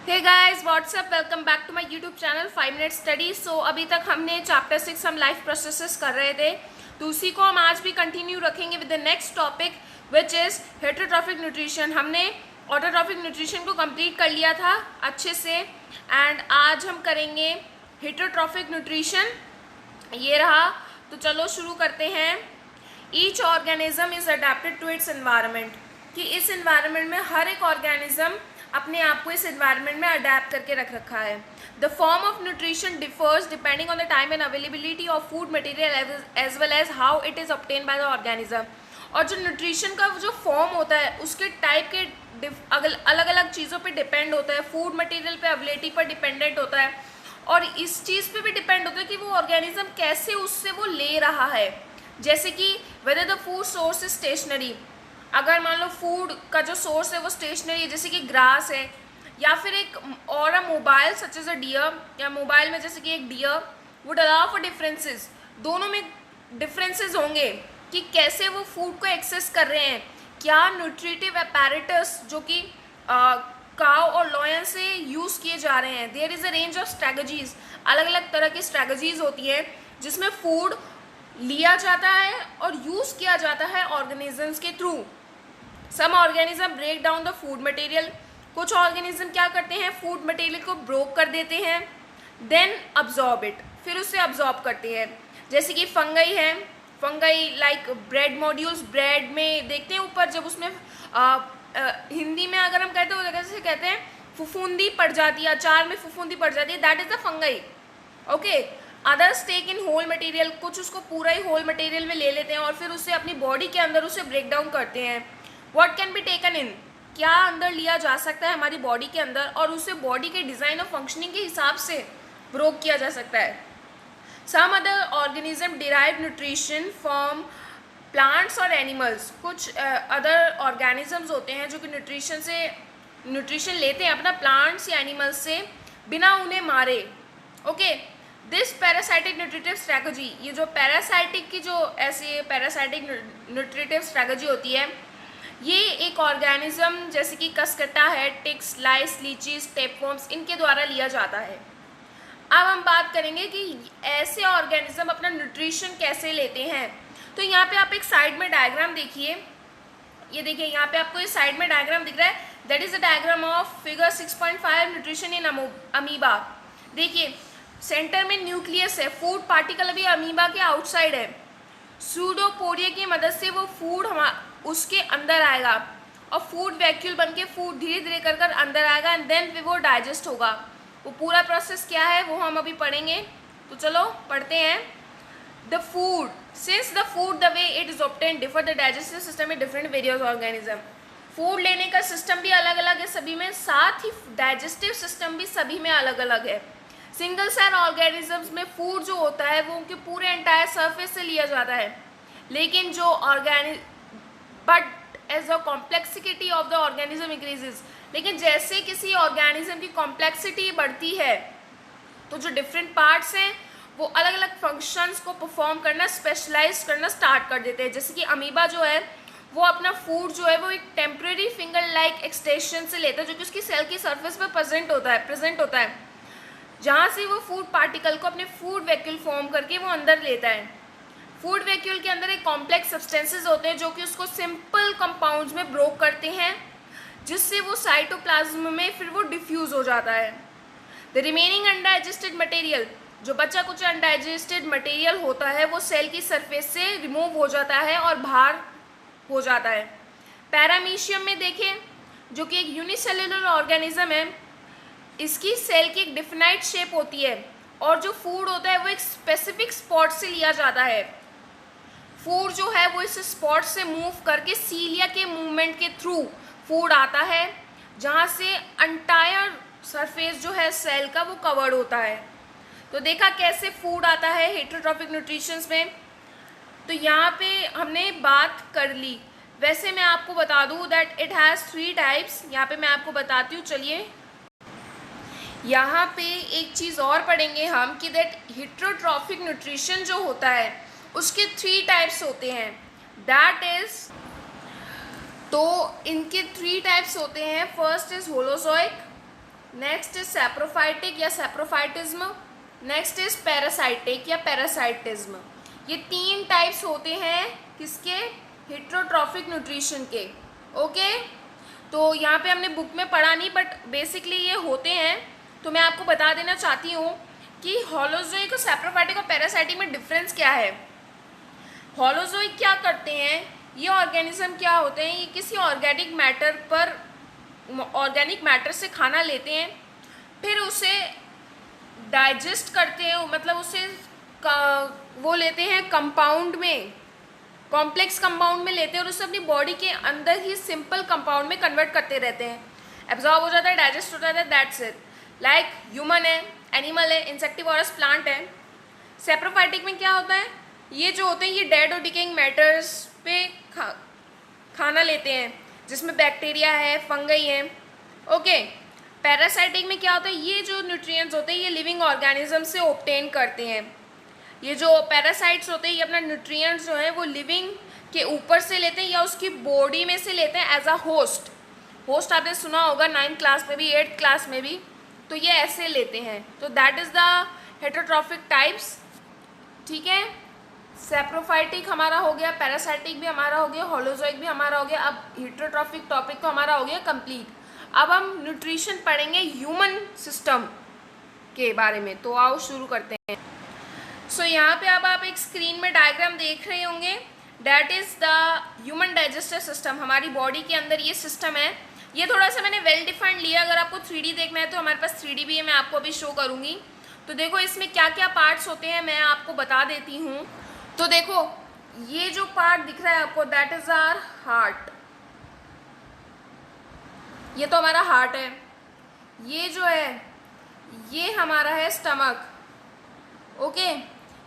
Hey guys what's up, welcome back to my YouTube channel 5 minute study. So अभी तक हमने chapter 6 हम life processes कर रहे थे, तो उसी को हम आज भी कंटिन्यू रखेंगे with the next topic which is heterotrophic nutrition. हमने ऑटोट्रॉफिक न्यूट्रिशन को कंप्लीट कर लिया था अच्छे से, एंड आज हम करेंगे हेटरोट्रॉफिक न्यूट्रिशन। ये रहा, तो चलो शुरू करते हैं। Each organism is adapted to its environment, कि इस एनवायरनमेंट में हर एक ऑर्गेनिज्म अपने आप को इस एनवायरनमेंट में अडेप्ट करके रख रखा है। The form of nutrition differs depending on the time and availability of food material as well as how it is obtain by the organism. और जो न्यूट्रिशन का जो फॉर्म होता है उसके टाइप के अलग अलग चीज़ों पे डिपेंड होता है। फूड मटेरियल पे अवेलेबिलिटी पर डिपेंडेंट होता है, और इस चीज़ पे भी डिपेंड होता है कि वो ऑर्गेनिज्म कैसे उससे वो ले रहा है। जैसे कि whether the food source is stationary, अगर मान लो फूड का जो सोर्स है वो स्टेशनरी है, जैसे कि ग्रास है, या फिर एक और a mobile such as a deer, या मोबाइल में जैसे कि एक deer, would allow for differences. दोनों में डिफरेंसेस होंगे कि कैसे वो फूड को एक्सेस कर रहे हैं, क्या न्यूट्रिटिव अपैरेटस जो कि काव और लॉयन से यूज़ किए जा रहे हैं। There is a range of strategies, अलग अलग तरह की स्ट्रैटेजीज होती हैं जिसमें फूड लिया जाता है और यूज़ किया जाता है ऑर्गेनिजम्स के थ्रू। Some organism break down the food material, कुछ ऑर्गेनिज्म क्या करते हैं, फूड मटेरियल को ब्रोक कर देते हैं, देन अब्जॉर्ब इट, फिर उसे अब्जॉर्ब करते हैं। जैसे कि फंगई है, fungi like bread modules, bread में देखते हैं ऊपर जब उसमें हिंदी में अगर हम कहते हैं जैसे कहते हैं फुफूंदी पड़ जाती है, अचार में फुफूंदी पड़ जाती है, that is the fungi. Okay, others take in whole material, कुछ उसको पूरा ही होल मटेरियल में ले लेते हैं और फिर उसे अपनी बॉडी के अंदर उसे ब्रेक डाउन करते हैं। What can be taken in, क्या अंदर लिया जा सकता है हमारी बॉडी के अंदर और उसे बॉडी के डिज़ाइन और फंक्शनिंग के हिसाब से ब्रोक किया जा सकता है। Some other organism derive nutrition from plants और एनिमल्स, कुछ अदर ऑर्गेनिजम्स होते हैं जो कि न्यूट्रिशन लेते हैं अपना प्लांट्स या एनिमल्स से बिना उन्हें मारे। Okay, this parasitic nutritive strategy, ये जो पैरासाइटिक की जो ऐसी पैरासाइटिक न्यूट्रिटिव स्ट्रैटेजी होती है, ये एक ऑर्गेनिज्म जैसे कि कसकट्टा है, टिक्स, लाइस, लीचीज, टेपवर्म्स, इनके द्वारा लिया जाता है। अब हम बात करेंगे कि ऐसे ऑर्गेनिज्म अपना न्यूट्रिशन कैसे लेते हैं। तो यहाँ पे आप एक साइड में डायग्राम देखिए, ये देखिए यहाँ पे आपको इस साइड में डायग्राम दिख रहा है, that is the diagram of figure 6.5 nutrition in amoeba. देखिए सेंटर में न्यूक्लियस है, फूड पार्टिकल अभी अमीबा के आउटसाइड है, सूडोपोडिया की मदद से वो फूड उसके अंदर आएगा और फूड वैक्यूल बन के फूड धीरे धीरे कर कर अंदर आएगा एंड देन वो डाइजेस्ट होगा। वो पूरा प्रोसेस क्या है वो हम अभी पढ़ेंगे, तो चलो पढ़ते हैं। The food, since the food the way it is obtain differ, the digestive system में डिफरेंट वेरियस ऑर्गेनिज्म, फूड लेने का सिस्टम भी अलग अलग है सभी में, साथ ही डाइजेस्टिव सिस्टम भी सभी में अलग अलग है। सिंगल सेल ऑर्गेनिजम्स में फूड जो होता है वो उनके पूरे एंटायर सरफेस से लिया जाता है, लेकिन जो but as the complexity of the organism increases, लेकिन जैसे किसी ऑर्गेनिज्म की कॉम्प्लेक्सिटी बढ़ती है तो जो डिफरेंट पार्ट्स हैं वो अलग अलग फंक्शंस को परफॉर्म करना, स्पेशलाइज करना स्टार्ट कर देते हैं। जैसे कि अमीबा जो है वो अपना फूड जो है वो एक टेम्प्रेरी फिंगर लाइक एक्सटेंशन से लेता है, जो कि उसकी सेल की सर्फेस पर प्रेजेंट होता है, जहाँ से वो फूड पार्टिकल को अपने फूड वैक्यूल फॉर्म करके वो अंदर लेता है। फूड वैक्यूल के अंदर एक कॉम्प्लेक्स सब्सटेंसेस होते हैं जो कि उसको सिंपल कंपाउंड्स में ब्रोक करते हैं, जिससे वो साइटोप्लाज्म में फिर वो डिफ्यूज हो जाता है। द रिमेनिंग अनडाइजेस्टेड मटेरियल, जो बचा कुछ अनडाइजेस्टेड मटेरियल होता है वो सेल की सरफेस से रिमूव हो जाता है और बाहर हो जाता है। पैरामीशियम में देखें, जो कि एक यूनिसेल्युलर ऑर्गेनिज्म है, इसकी सेल की एक डिफिनाइट शेप होती है और जो फूड होता है वो एक स्पेसिफिक स्पॉट से लिया जाता है। फूड जो है वो इस स्पॉट से मूव करके सीलिया के मूवमेंट के थ्रू फूड आता है, जहाँ से एंटायर सरफेस जो है सेल का वो कवर्ड होता है। तो देखा कैसे फूड आता है हेटरोट्रॉफिक न्यूट्रिशंस में। तो यहाँ पे हमने बात कर ली। वैसे मैं आपको बता दूँ दैट इट हैज़ 3 टाइप्स, यहाँ पे मैं आपको बताती हूँ। चलिए यहाँ पे एक चीज़ और पढ़ेंगे हम कि दैट हेटरोट्रॉफिक न्यूट्रिशन जो होता है उसके 3 टाइप्स होते हैं, दैट इज़, तो इनके 3 टाइप्स होते हैं। First is holozoic, next is saprophytic या सैप्रोफाइटिज्म, नेक्स्ट इज पैरासाइटिक या पैरासाइटिज्म। ये 3 टाइप्स होते हैं किसके, हेट्रोट्रॉफिक न्यूट्रिशन के। ओके, तो यहाँ पे हमने बुक में पढ़ा नहीं बट बेसिकली ये होते हैं। तो मैं आपको बता देना चाहती हूँ कि होलोजोइक और सैप्रोफाइटिक और पैरासाइटिक में डिफरेंस क्या है। होलोजोइक क्या करते हैं, ये ऑर्गेनिज्म क्या होते हैं, ये किसी ऑर्गेनिक मैटर से खाना लेते हैं, फिर उसे डाइजेस्ट करते हैं, मतलब उसे वो लेते हैं कंपाउंड में, कॉम्प्लेक्स कंपाउंड में लेते हैं और उसे अपनी बॉडी के अंदर ही सिंपल कंपाउंड में कन्वर्ट करते रहते हैं। एब्जॉर्ब हो जाता है, डाइजेस्ट हो जाता है, दैट्स इट। लाइक ह्यूमन है, एनिमल है, इंसेक्टिवोरस प्लांट है। सैप्रोफाइटिक में क्या होता है, ये जो होते हैं ये डेड और डिकेइंग मैटर्स पे खाना लेते हैं, जिसमें बैक्टीरिया है, फंगई है। ओके, पैरासाइटिक में क्या होता है, ये जो न्यूट्रिएंट्स होते हैं ये लिविंग ऑर्गेनिज्म से ऑब्टेन करते हैं। ये जो पैरासाइट्स होते हैं ये अपना न्यूट्रिएंट्स जो है वो लिविंग के ऊपर से लेते हैं या उसकी बॉडी में से लेते हैं एज अ होस्ट। होस्ट आपने सुना होगा 9th क्लास में भी, 8th क्लास में भी, तो ये ऐसे लेते हैं। तो that is the heterotrophic types. ठीक है, सैप्रोफाइटिक हमारा हो गया, पैरासाइटिक भी हमारा हो गया, होलोजोइक भी हमारा हो गया। अब हेट्रोट्रॉफिक टॉपिक तो हमारा हो गया कंप्लीट। अब हम न्यूट्रिशन पढ़ेंगे ह्यूमन सिस्टम के बारे में, तो आओ शुरू करते हैं। सो यहाँ पे अब आप एक स्क्रीन में डायग्राम देख रहे होंगे, that is the human digestive system. हमारी बॉडी के अंदर ये सिस्टम है। ये थोड़ा सा मैंने वेल डिफाइंड लिया, अगर आपको 3D देखना है तो हमारे पास 3D भी है, मैं आपको अभी शो करूँगी। तो देखो इसमें क्या क्या पार्ट्स होते हैं मैं आपको बता देती हूँ। तो देखो ये जो पार्ट दिख रहा है आपको, दैट इज़ आवर हार्ट। ये तो हमारा हार्ट है। ये जो है ये हमारा है स्टमक। ओके,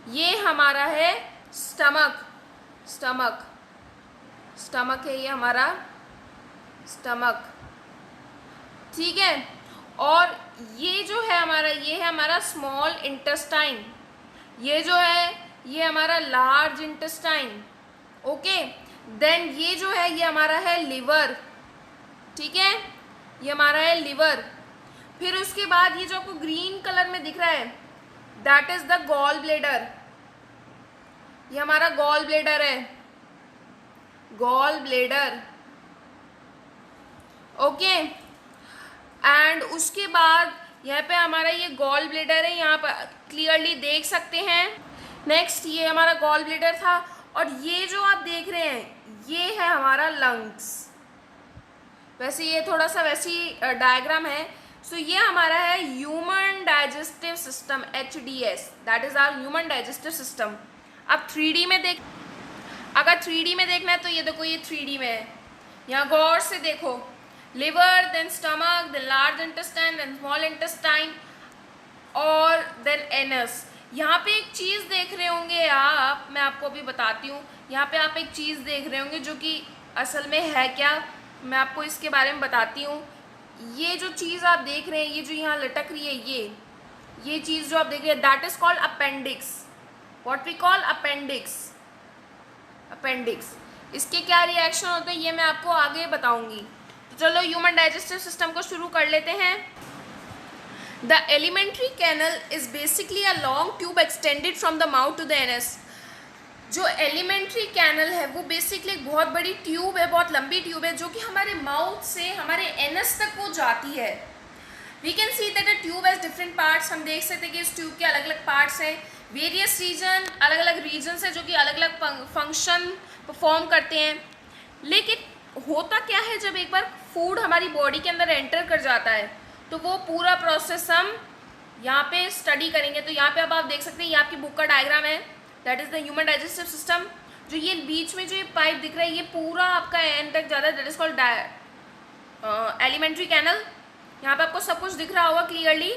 ये हमारा है स्टमक है, ये हमारा स्टमक। ठीक है, और ये जो है हमारा, ये है हमारा स्मॉल इंटेस्टाइन। ये जो है ये हमारा लार्ज इंटेस्टाइन। ओके, देन ये जो है ये हमारा है लिवर। ठीक है, ये हमारा है लिवर। फिर उसके बाद ये जो आपको ग्रीन कलर में दिख रहा है that is the gall bladder. ये हमारा गॉल ब्लेडर है, गॉल ब्लेडर। ओके, एंड उसके बाद यहाँ पे हमारा ये गॉल ब्लेडर है, यहाँ पर क्लियरली देख सकते हैं। नेक्स्ट ये हमारा गॉल ब्लेडर था, और ये जो आप देख रहे हैं ये है हमारा लंग्स। वैसे ये थोड़ा सा वैसी डायग्राम है। सो ये हमारा है human digestive system, HDS, that is our human digestive system. अब 3D में देख, अगर 3D में देखना है तो ये देखो ये 3D में है। यहाँ गौर से देखो, liver, then stomach, then large intestine, then small intestine और देन एनस। यहाँ पे एक चीज़ देख रहे होंगे आप, मैं आपको अभी बताती हूँ। यहाँ पे आप एक चीज़ देख रहे होंगे जो कि असल में है क्या, मैं आपको इसके बारे में बताती हूँ। ये जो चीज़ आप देख रहे हैं, ये जो यहाँ लटक रही है, ये चीज़ जो आप देख रहे हैं that is called appendix. What we call appendix. इसके क्या रिएक्शन होते हैं ये मैं आपको आगे बताऊंगी। तो चलो ह्यूमन डाइजेस्टिव सिस्टम को शुरू कर लेते हैं। The elementary canal is basically a long tube extended from the mouth to the anus. जो एलिमेंट्री कैनल है वो बेसिकली एक बहुत बड़ी ट्यूब है, बहुत लंबी ट्यूब है, जो कि हमारे माउथ से हमारे एनस तक वो जाती है। We can see that a tube has different parts. हम देख सकते हैं कि इस ट्यूब के अलग अलग पार्ट्स हैं, वेरियस रीजन, अलग अलग रीजन्स हैं जो कि अलग अलग फंक्शन परफॉर्म करते हैं। लेकिन होता क्या है, जब एक बार फूड हमारी बॉडी के अंदर एंटर कर जाता है तो वो पूरा प्रोसेस हम यहाँ पे स्टडी करेंगे। तो यहाँ पे अब आप देख सकते हैं, ये आपकी बुक का डायग्राम है, that is the human digestive system. जो ये बीच में जो ये पाइप दिख रहा है ये पूरा आपका एंड तक जाता है, that is called elementary canal. यहाँ पे आपको सब कुछ दिख रहा होगा क्लियरली।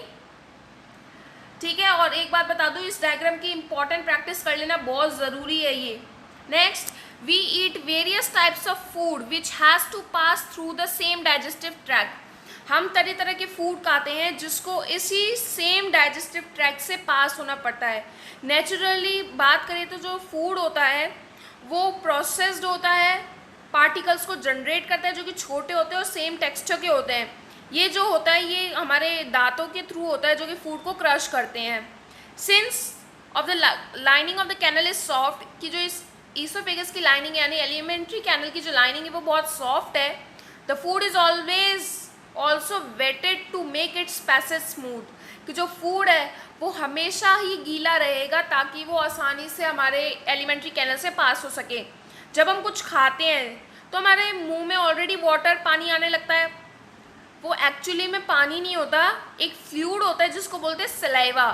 ठीक है, और एक बात बता दूँ, इस डायग्राम की इंपॉर्टेंट प्रैक्टिस कर लेना बहुत ज़रूरी है ये। Next, we eat various types of food which has to pass through the same digestive tract. हम तरह तरह के फूड खाते हैं जिसको इसी सेम डाइजेस्टिव ट्रैक्ट से पास होना पड़ता है। नेचुरली बात करें तो जो फूड होता है वो प्रोसेस्ड होता है, पार्टिकल्स को जनरेट करता है जो कि छोटे होते हैं और सेम टेक्सचर के होते हैं। ये जो होता है ये हमारे दांतों के थ्रू होता है जो कि फूड को क्रश करते हैं। Since of the lining of the canal is soft, कि जो इस ईसोफेगस की लाइनिंग यानी एलिमेंट्री कैनल की जो लाइनिंग है वो बहुत सॉफ्ट है। The food is always also wetted to make its passage smooth, कि जो फूड है वो हमेशा ही गीला रहेगा ताकि वो आसानी से हमारे एलिमेंट्री कैनल से पास हो सके। जब हम कुछ खाते हैं तो हमारे मुंह में ऑलरेडी वाटर पानी आने लगता है, वो एक्चुअली में पानी नहीं होता, एक फ्लूइड होता है जिसको बोलते हैं सलाइवा,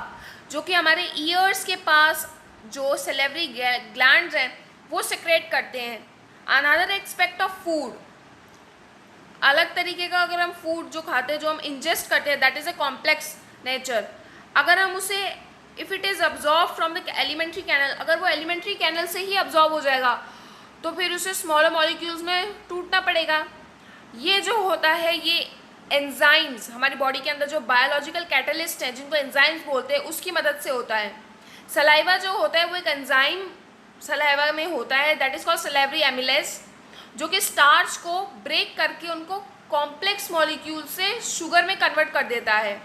जो कि हमारे ईयर्स के पास जो सलेवरी ग्लैंड्स हैं वो सेक्रेट करते हैं। अनदर एस्पेक्ट ऑफ फूड, अलग तरीके का अगर हम फूड जो खाते हैं, जो हम इंजेस्ट करते हैं, that is a complex nature. अगर हम उसे if it is absorb from the elementary canal, अगर वो एलिमेंट्री कैनल से ही अब्जॉर्ब हो जाएगा तो फिर उसे स्मॉलर मॉलिक्यूल्स में टूटना पड़ेगा। ये जो होता है ये एंजाइम्स, हमारी बॉडी के अंदर जो बायोलॉजिकल कैटलिस्ट हैं जिनको एंजाइम्स बोलते हैं, उसकी मदद से होता है। सलाइवा जो होता है वो एक एंजाइम सलाइवा में होता है, that is called salivary amylase, जो कि स्टार्च को ब्रेक करके उनको कॉम्प्लेक्स मॉलिक्यूल से शुगर में कन्वर्ट कर देता है।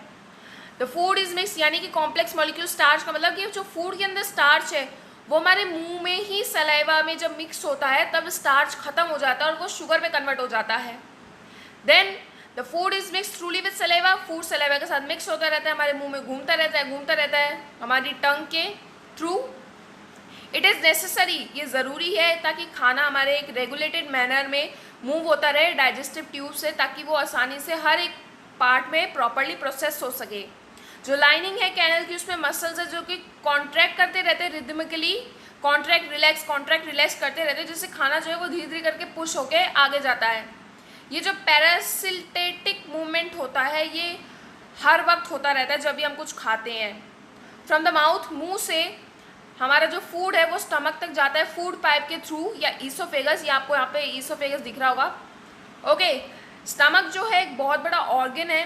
द फूड इज मिक्स, यानी कि कॉम्प्लेक्स मॉलिक्यूल स्टार्च का मतलब कि जो फूड के अंदर स्टार्च है वो हमारे मुंह में ही सलाइवा में जब मिक्स होता है तब स्टार्च खत्म हो जाता है और वो शुगर में कन्वर्ट हो जाता है। Then the food is mix thoroughly with saliva, food saliva के साथ मिक्स होता रहता है, हमारे मुंह में घूमता रहता है हमारी टंग के थ्रू। इट इज़ नेसेसरी, ये ज़रूरी है ताकि खाना हमारे एक रेगुलेटेड मैनर में मूव होता रहे डाइजेस्टिव ट्यूब से, ताकि वो आसानी से हर एक पार्ट में प्रॉपरली प्रोसेस हो सके। जो लाइनिंग है कैनल की उसमें मसल्स है जो कि कॉन्ट्रैक्ट करते रहते हैं रिदमिकली, कॉन्ट्रैक्ट रिलैक्स करते रहते हैं, जिससे खाना जो है वो धीरे धीरे करके पुश होके आगे जाता है। ये जो पैरासिल्टेटिक मूवमेंट होता है ये हर वक्त होता रहता है जब भी हम कुछ खाते हैं। फ्रॉम द माउथ, मुंह से हमारा जो फूड है वो स्टमक तक जाता है फूड पाइप के थ्रू या ईसोफेगस, या आपको यहाँ पे ईसोफेगस दिख रहा होगा। ओके, स्टमक जो है एक बहुत बड़ा ऑर्गन है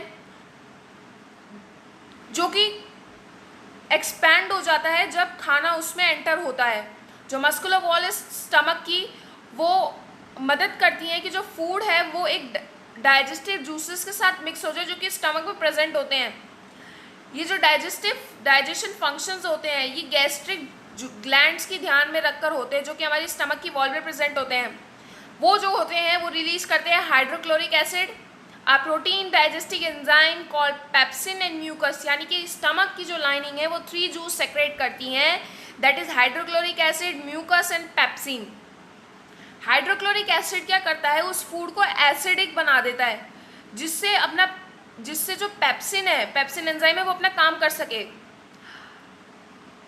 जो कि एक्सपैंड हो जाता है जब खाना उसमें एंटर होता है। जो मस्कुलर वॉल है स्टमक की वो मदद करती है कि जो फूड है वो एक डाइजेस्टिव जूसेस के साथ मिक्स हो जाए जो कि स्टमक में प्रेजेंट होते हैं। ये जो डाइजेशन फंक्शंस होते हैं ये गैस्ट्रिक ग्लैंड्स की ध्यान में रखकर होते हैं जो कि हमारी स्टमक की वॉल में प्रेजेंट होते हैं। वो जो होते हैं वो रिलीज करते हैं hydrochloric acid, a protein digestive enzyme called pepsin and mucus, यानी कि स्टमक की जो लाइनिंग है वो 3 जूस सेक्रेट करती हैं, that is hydrochloric acid, mucus and pepsin. Hydrochloric acid क्या करता है, उस फूड को एसिडिक बना देता है जिससे जो पेप्सिन है, पेप्सिन एंजाइम है, वो अपना काम कर सके।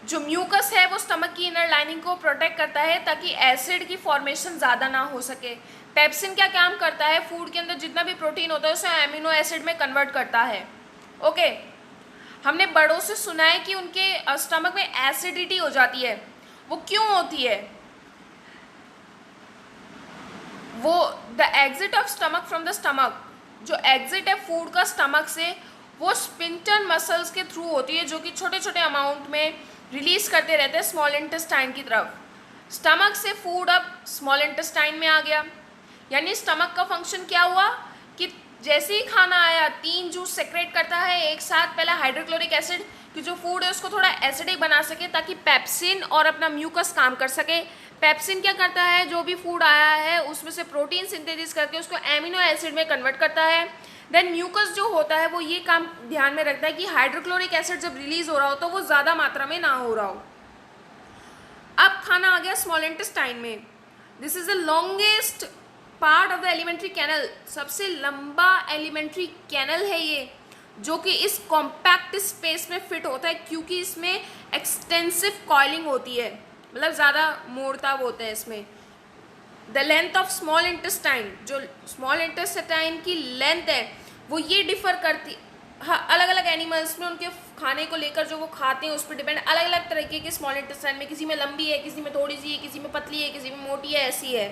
जो म्यूकस है वो स्टमक की इनर लाइनिंग को प्रोटेक्ट करता है ताकि एसिड की फॉर्मेशन ज़्यादा ना हो सके। पेप्सिन क्या काम करता है, फूड के अंदर जितना भी प्रोटीन होता है उसे एमिनो एसिड में कन्वर्ट करता है। ओके, हमने बड़ों से सुना है कि उनके स्टमक में एसिडिटी हो जाती है, वो क्यों होती है? वो the exit of stomach from the stomach, जो एग्जिट है फूड का स्टमक से वो स्पिंटन मसल्स के थ्रू होती है जो कि छोटे छोटे अमाउंट में रिलीज करते रहते हैं स्मॉल इंटेस्टाइन की तरफ। स्टमक से फूड अब स्मॉल इंटेस्टाइन में आ गया, यानी स्टमक का फंक्शन क्या हुआ कि जैसे ही खाना आया 3 जूस सेक्रेट करता है एक साथ, पहला हाइड्रोक्लोरिक एसिड कि जो फूड है उसको थोड़ा एसिडिक बना सके ताकि पेप्सिन और अपना म्यूकस काम कर सके। पेप्सिन क्या करता है, जो भी फूड आया है उसमें से प्रोटीन सिंथेसिस करके उसको एमिनो एसिड में कन्वर्ट करता है। देन म्यूकस जो होता है वो ये काम ध्यान में रखता है कि हाइड्रोक्लोरिक एसिड जब रिलीज हो रहा हो तो वो ज़्यादा मात्रा में ना हो रहा हो। अब खाना आ गया स्मॉल इंटेस्टाइन में। This is the longest part of the elementary canal, सबसे लंबा एलिमेंट्री कैनल है ये, जो कि इस कॉम्पैक्ट स्पेस में फिट होता है क्योंकि इसमें एक्सटेंसिव कॉइलिंग होती है, मतलब ज़्यादा मोड़ताब होते हैं इसमें। The length of small intestine, जो स्मॉल इंटेस्टाइन की लेंथ है वो ये डिफर करती, हाँ, अलग अलग एनिमल्स में उनके खाने को लेकर जो वो खाते हैं उस पर डिपेंड, अलग अलग तरीके के स्मॉल इंटेस्टाइन में, किसी में लंबी है, किसी में थोड़ी सी है, किसी में पतली है, किसी में मोटी है, ऐसी है।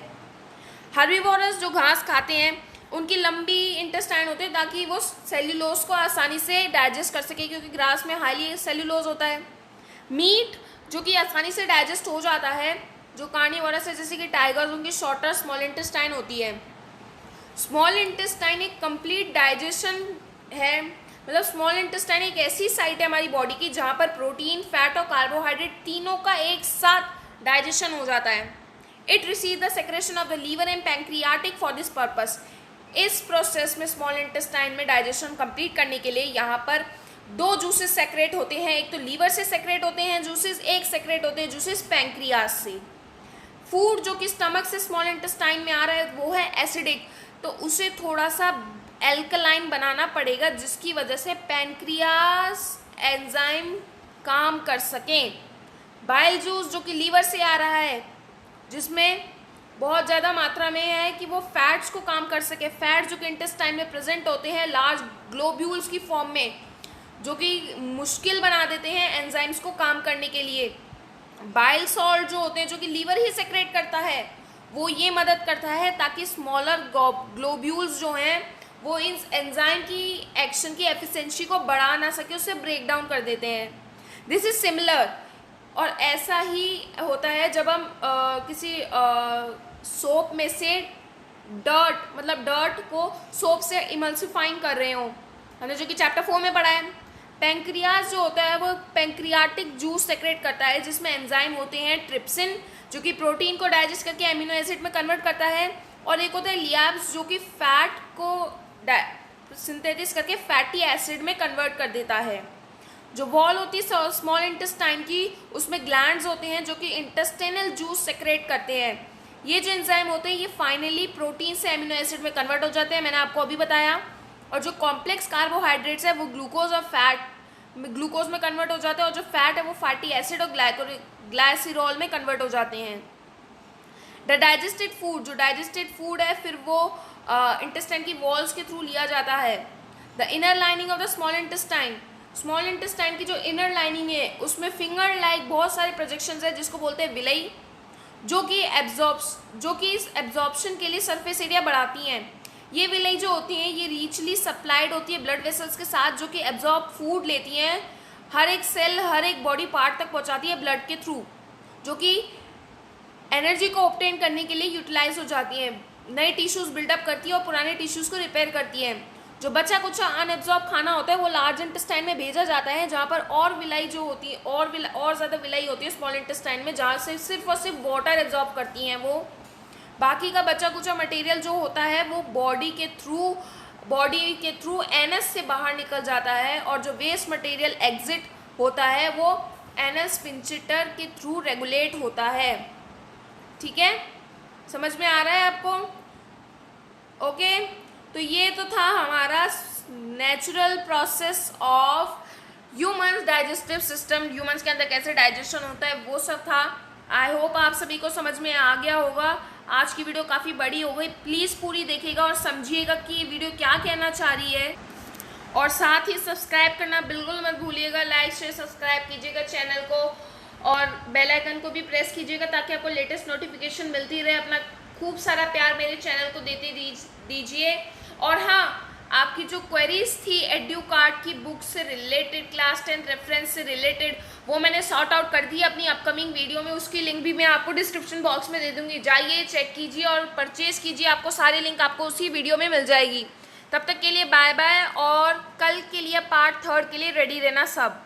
हर्बीवोरस जो घास खाते हैं उनकी लंबी इंटेस्टाइन होते हैं ताकि वो सेल्यूलोज को आसानी से डाइजेस्ट कर सके क्योंकि ग्रास में हाईली सेल्यूलोज होता है। मीट जो कि आसानी से डाइजेस्ट हो जाता है, जो कार्निवोरस है जैसे कि टाइगर्स, उनकी शॉर्टर स्मॉल इंटेस्टाइन होती है। स्मॉल इंटेस्टाइन एक कंप्लीट डाइजेशन है, मतलब स्मॉल इंटेस्टाइन एक ऐसी साइट है हमारी बॉडी की जहाँ पर प्रोटीन, फैट और कार्बोहाइड्रेट तीनों का एक साथ डाइजेशन हो जाता है। It receive the secretion of the liver and pancreatic for this purpose. इस प्रोसेस में स्मॉल इंटेस्टाइन में डाइजेशन कंप्लीट करने के लिए यहाँ पर दो जूसेस सेक्रेट होते हैं, एक तो लीवर से सेक्रेट होते हैं जूसेस, एक सेक्रेट होते हैं जूसेस पैंक्रियास से। फूड जो कि स्टमक से स्मॉल इंटेस्टाइन में आ रहा है वो है एसिडिक, तो उसे थोड़ा सा एल्कलाइन बनाना पड़ेगा जिसकी वजह से पैंक्रियास एंजाइम काम कर सकें। बाइल जूस जो कि लीवर से आ रहा है जिसमें बहुत ज़्यादा मात्रा में है कि वो फैट्स को काम कर सके। फैट जो कि इंटेस्टाइन में प्रेजेंट होते हैं लार्ज ग्लोब्यूल्स की फॉर्म में, जो कि मुश्किल बना देते हैं एंजाइम्स को काम करने के लिए। बाइल सॉल्ट जो होते हैं जो कि लीवर ही सेक्रेट करता है, वो ये मदद करता है ताकि स्मॉलर ग्लोब्यूल्स जो हैं वो इन एंजाइम की एक्शन की एफिशिएंसी को बढ़ा ना सके, उसे ब्रेक डाउन कर देते हैं। दिस इज सिमिलर, और ऐसा ही होता है जब हम किसी सोप में से डर्ट, मतलब डर्ट को सोप से इमल्सिफाइंग कर रहे हो, हमने जो कि चैप्टर 4 में पढ़ा है। पैंक्रियाज जो होता है वो पैंक्रियाटिक जूस सेक्रेट करता है जिसमें एंजाइम होते हैं ट्रिप्सिन जो कि प्रोटीन को डाइजेस्ट करके अमीनो एसिड में कन्वर्ट करता है, और एक होता है लियाब्स जो कि फैट को सिंथेसिस करके फैटी एसिड में कन्वर्ट कर देता है। जो वॉल होती है स्मॉल इंटेस्टाइन की, उसमें ग्लैंड्स होते हैं जो कि इंटेस्टाइनल जूस सेक्रेट करते हैं। ये जो एंजाइम होते हैं ये फाइनली प्रोटीन से अमीनो एसिड में कन्वर्ट हो जाते हैं, मैंने आपको अभी बताया। और जो कॉम्प्लेक्स कार्बोहाइड्रेट्स है वो ग्लूकोज और फैट ग्लूकोज में कन्वर्ट हो जाते हैं, और जो फैट है वो फैटी एसिड और ग्लाइसिरॉल में कन्वर्ट हो जाते हैं। द डाइजेस्टेड फूड, जो डाइजेस्टेड फूड है फिर वो इंटेस्टाइन की वॉल्स के थ्रू लिया जाता है। The inner lining of the small intestine, small intestine की जो इनर लाइनिंग है उसमें फिंगर लाइक बहुत सारे प्रोजेक्शंस है जिसको बोलते हैं विलई, जो कि इस एब्जॉर्प्शन के लिए सरफेस एरिया बढ़ाती हैं। ये विलई जो होती हैं ये रीचली सप्लाइड होती है ब्लड वेसल्स के साथ, जो कि एब्जॉर्ब फूड लेती हैं, हर एक सेल हर एक बॉडी पार्ट तक पहुंचाती है ब्लड के थ्रू, जो कि एनर्जी को ऑब्टेन करने के लिए यूटिलाइज हो जाती है, नए टिश्यूज बिल्डअप करती है और पुराने टिश्यूज को रिपेयर करती है। जो बचा कुछ अनएब्जॉर्ब खाना होता है वो लार्ज इंटेस्टाइन में भेजा जाता है, जहाँ पर और विलाई जो होती है और ज़्यादा विलाई होती है स्मॉल इंटेस्टाइन में, जहाँ से सिर्फ और सिर्फ वाटर एब्जॉर्ब करती हैं वो। बाकी का बचा कुचा मटेरियल जो होता है वो बॉडी के थ्रू एनस से बाहर निकल जाता है, और जो वेस्ट मटेरियल एग्जिट होता है वो एनस स्फिंक्टर के थ्रू रेगुलेट होता है। ठीक है, समझ में आ रहा है आपको? ओके, तो ये तो था हमारा natural process of humans digestive system, humans के अंदर कैसे डाइजेशन होता है वो सब था। आई होप आप सभी को समझ में आ गया होगा। आज की वीडियो काफ़ी बड़ी हो गई, प्लीज़ पूरी देखिएगा और समझिएगा कि ये वीडियो क्या कहना चाह रही है, और साथ ही सब्सक्राइब करना बिल्कुल मत भूलिएगा। लाइक शेयर सब्सक्राइब कीजिएगा चैनल को, और बेल आइकन को भी प्रेस कीजिएगा ताकि आपको लेटेस्ट नोटिफिकेशन मिलती रहे। अपना खूब सारा प्यार मेरे चैनल को देते दीजिए। और हाँ, आपकी जो क्वेरीज थी एड्यूकार्ड की बुक से रिलेटेड, क्लास 10 रेफरेंस से रिलेटेड, वो मैंने सॉर्ट आउट कर दी अपनी अपकमिंग वीडियो में, उसकी लिंक भी मैं आपको डिस्क्रिप्शन बॉक्स में दे दूंगी। जाइए चेक कीजिए और परचेज कीजिए, आपको सारी लिंक आपको उसी वीडियो में मिल जाएगी। तब तक के लिए बाय बाय, और कल के लिए पार्ट 3 के लिए रेडी रहना सब।